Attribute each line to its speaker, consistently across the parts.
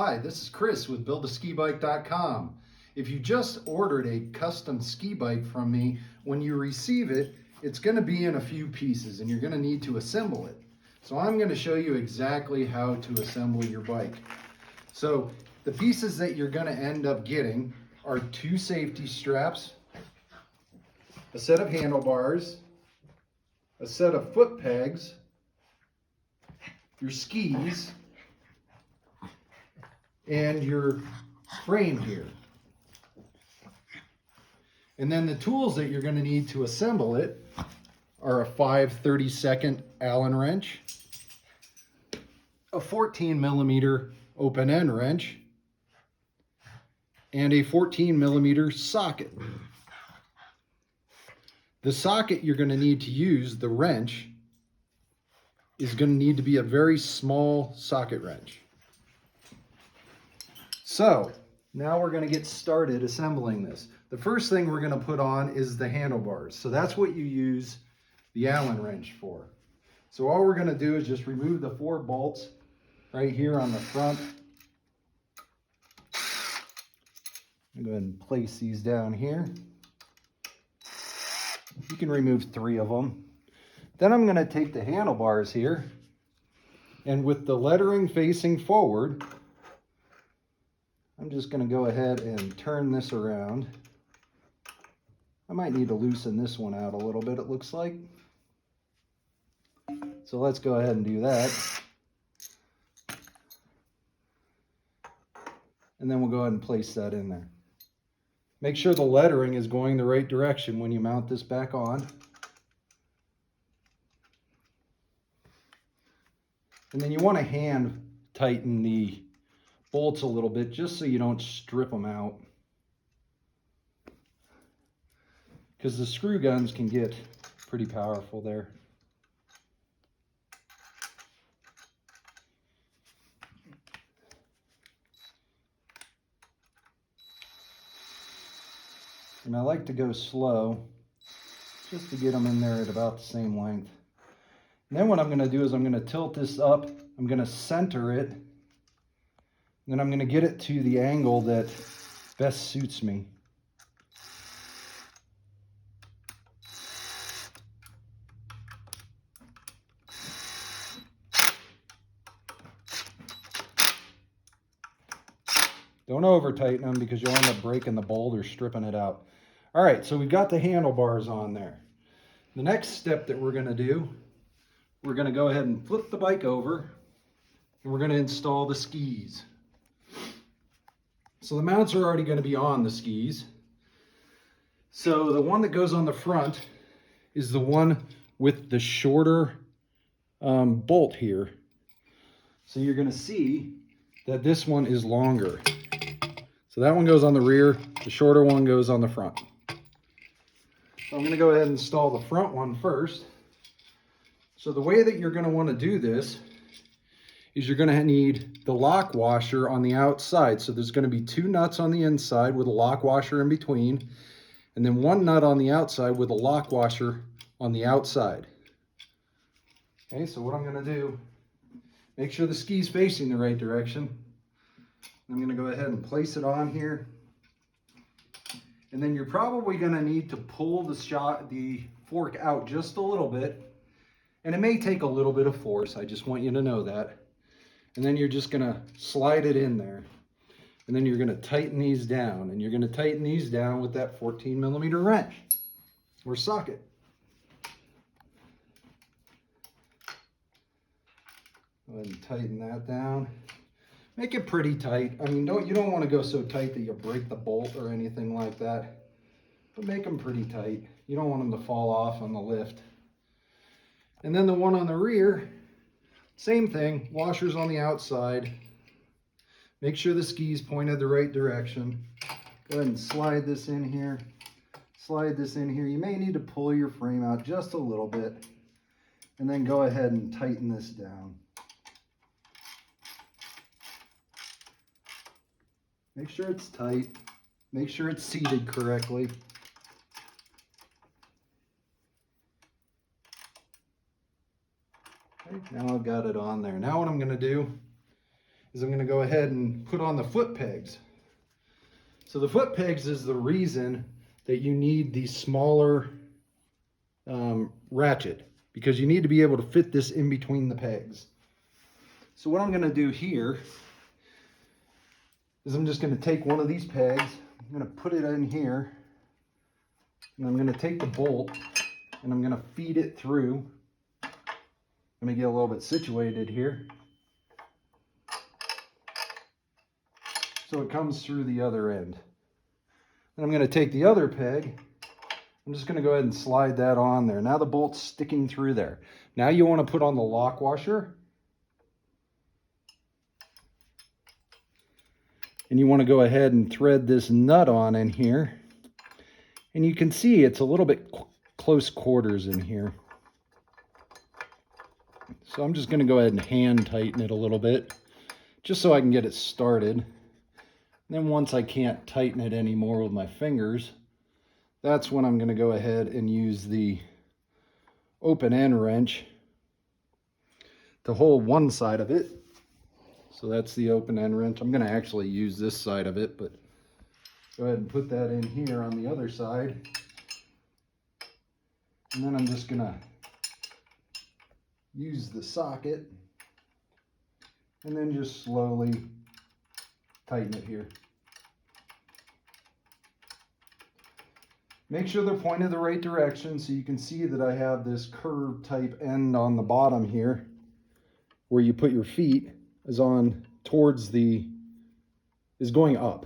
Speaker 1: Hi, this is Chris with BuildASkiBike.com. If you just ordered a custom ski bike from me, when you receive it, it's going to be in a few pieces and you're going to need to assemble it. So I'm going to show you exactly how to assemble your bike. So the pieces that you're going to end up getting are 2 safety straps, a set of handlebars, a set of foot pegs, your skis, and your frame here. And then the tools that you're going to need to assemble it are a 5/32 Allen wrench, a 14mm open end wrench, and a 14mm socket. The socket you're going to need to use, the wrench, is going to need to be a very small socket wrench. So now we're going to get started assembling this. The first thing we're going to put on is the handlebars. So that's what you use the Allen wrench for. So all we're going to do is just remove the 4 bolts right here on the front. I'm going to go ahead and place these down here. You can remove 3 of them. Then I'm going to take the handlebars here, and with the lettering facing forward, I'm just going to go ahead and turn this around. I might need to loosen this one out a little bit, it looks like. So let's go ahead and do that. And then we'll go ahead and place that in there. Make sure the lettering is going the right direction when you mount this back on. And then you want to hand tighten the bolts a little bit just so you don't strip them out, because the screw guns can get pretty powerful there. And I like to go slow just to get them in there at about the same length. And then what I'm going to do is I'm going to tilt this up, I'm going to center it, then I'm going to get it to the angle that best suits me. Don't over tighten them because you'll end up breaking the bolt or stripping it out. All right, so we've got the handlebars on there. The next step that we're going to do, we're going to go ahead and flip the bike over and we're going to install the skis. So the mounts are already going to be on the skis. So the one that goes on the front is the one with the shorter bolt here. So you're going to see that this one is longer. So that one goes on the rear, the shorter one goes on the front. So I'm going to go ahead and install the front one first. So the way that you're going to want to do this is you're going to need the lock washer on the outside. So there's going to be 2 nuts on the inside with a lock washer in between, and then 1 nut on the outside with a lock washer on the outside. Okay, so what I'm going to do, make sure the ski's facing the right direction. I'm going to go ahead and place it on here. And then you're probably going to need to pull the fork out just a little bit. And it may take a little bit of force, I just want you to know that. And then you're just going to slide it in there. And then you're going to tighten these down. And you're going to tighten these down with that 14mm wrench or socket. Go ahead and tighten that down. Make it pretty tight. I mean, you don't want to go so tight that you break the bolt or anything like that. But make them pretty tight. You don't want them to fall off on the lift. And then the one on the rear, same thing, washers on the outside. Make sure the skis pointed the right direction. Go ahead and slide this in here. Slide this in here. You may need to pull your frame out just a little bit. And then go ahead and tighten this down. Make sure it's tight. Make sure it's seated correctly. Okay, now I've got it on there. Now what I'm going to do is I'm going to go ahead and put on the foot pegs. So the foot pegs is the reason that you need the smaller ratchet, because you need to be able to fit this in between the pegs. So what I'm going to do here is I'm just going to take one of these pegs, I'm going to put it in here, and I'm going to take the bolt and I'm going to feed it through. Let me get a little bit situated here. So it comes through the other end. Then I'm going to take the other peg, I'm just going to go ahead and slide that on there. Now the bolt's sticking through there. Now you want to put on the lock washer. And you want to go ahead and thread this nut on in here. And you can see it's a little bit close quarters in here. So I'm just going to go ahead and hand tighten it a little bit, just so I can get it started. And then once I can't tighten it anymore with my fingers, that's when I'm going to go ahead and use the open end wrench to hold one side of it. So that's the open end wrench. I'm going to actually use this side of it, but go ahead and put that in here on the other side. And then I'm just going to use the socket and then just slowly tighten it here. Make sure they're pointed the right direction, so you can see that I have this curved type end on the bottom here where you put your feet is on towards is going up.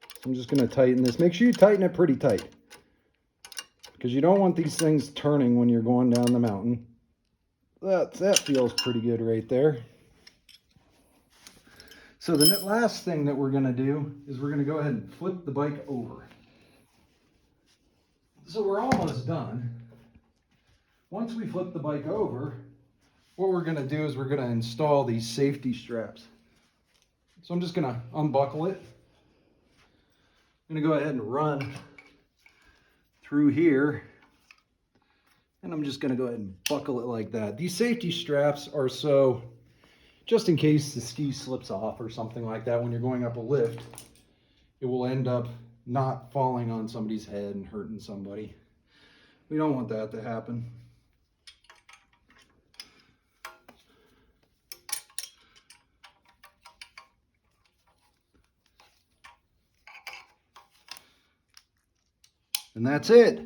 Speaker 1: So I'm just going to tighten this. Make sure you tighten it pretty tight, because you don't want these things turning when you're going down the mountain. That feels pretty good right there. So the last thing that we're going to do is we're going to go ahead and flip the bike over. So we're almost done. Once we flip the bike over, what we're going to do is we're going to install these safety straps. So I'm just going to unbuckle it. I'm going to go ahead and run through here. And I'm just going to go ahead and buckle it like that. These safety straps are so, just in case the ski slips off or something like that when you're going up a lift, it will end up not falling on somebody's head and hurting somebody. We don't want that to happen. And that's it.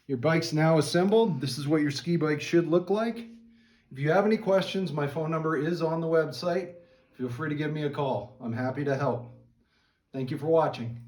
Speaker 1: Your bike's now assembled. This is what your ski bike should look like. If you have any questions, my phone number is on the website. Feel free to give me a call. I'm happy to help. Thank you for watching.